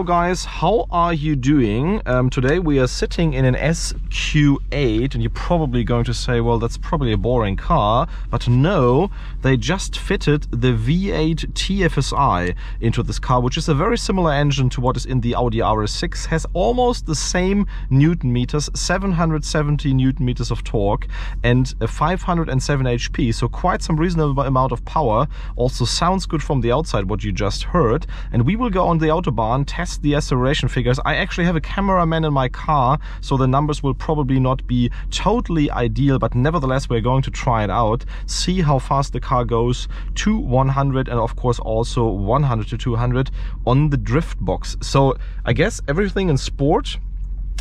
guys, how are you doing? Today we are sitting in an SQ8 and you're probably going to say, well, that's probably a boring car, but no, they just fitted the V8 TFSI into this car, which is a very similar engine to what is in the Audi RS6, has almost the same Newton meters, 770 Newton meters of torque and 507 HP, so quite some reasonable amount of power. Also sounds good from the outside, what you just heard. And we will go on the Autobahn, test the acceleration figures. I actually have a cameraman in my car, so the numbers will probably not be totally ideal, but nevertheless we're going to try it out, see how fast the car goes to 100 and of course also 100 to 200 on the drift box. So I guess everything in sport.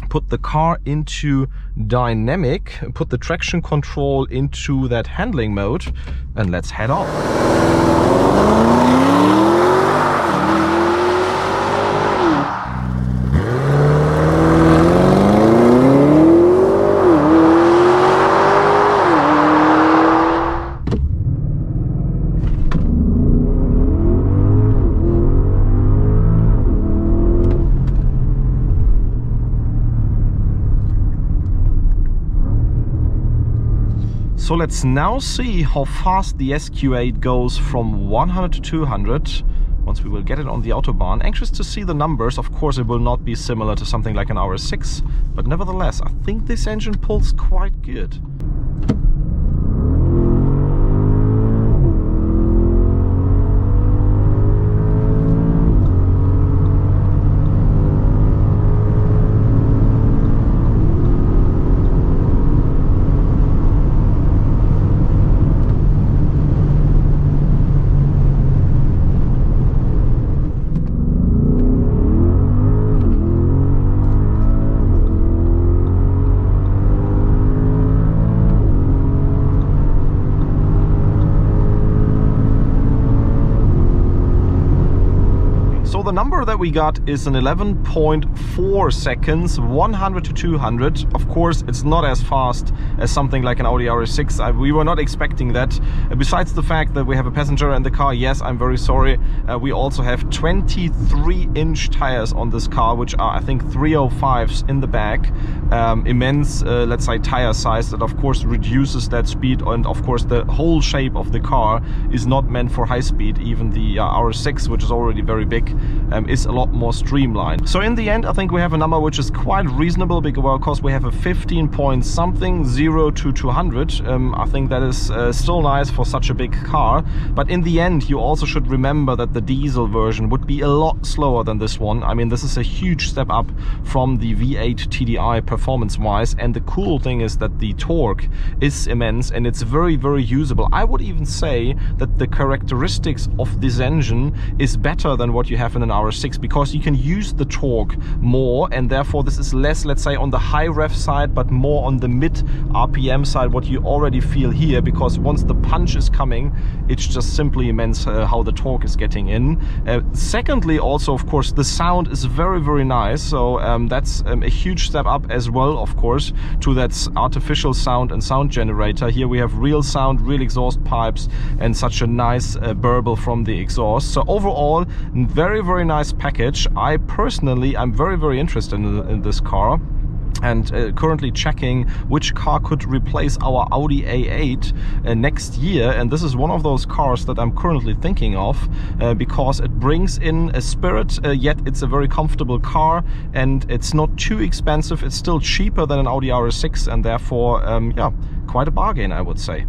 Put the car into dynamic, put the traction control into that handling mode, and let's head off. So let's now see how fast the SQ8 goes from 100 to 200 once we will get it on the Autobahn. Anxious to see the numbers. Of course it will not be similar to something like an RS6, but nevertheless I think this engine pulls quite good. The number that we got is an 11.4 seconds, 100 to 200. Of course, it's not as fast as something like an Audi RS6. We were not expecting that. Besides the fact that we have a passenger in the car, yes, I'm very sorry. We also have 23-inch tires on this car, which are, I think, 305s in the back. Immense, let's say, tire size that, of course, reduces that speed. And, of course, the whole shape of the car is not meant for high speed. Even the RS6, which is already very big, is a lot more streamlined. So in the end, I think we have a number which is quite reasonable because we have a 15 point something, 0 to 200. I think that is still nice for such a big car. But in the end, you also should remember that the diesel version would be a lot slower than this one. I mean, this is a huge step up from the V8 TDI performance-wise. And the cool thing is that the torque is immense and it's very, very usable. I would even say that the characteristics of this engine is better than what you have in an RS6, because you can use the torque more, and therefore this is less, let's say, on the high rev side, but more on the mid RPM side, what you already feel here, because once the punch is coming, it's just simply immense how the torque is getting in. Secondly, also, of course, the sound is very, very nice, so that's a huge step up as well, of course, to that artificial sound and sound generator. Here we have real sound, real exhaust pipes, and such a nice burble from the exhaust. So overall, very, very nice package. I personally, I'm very, very interested in this car, and currently checking which car could replace our Audi A8 next year. And this is one of those cars that I'm currently thinking of, because it brings in a spirit, yet it's a very comfortable car and it's not too expensive. It's still cheaper than an Audi RS6, and therefore, yeah, quite a bargain, I would say.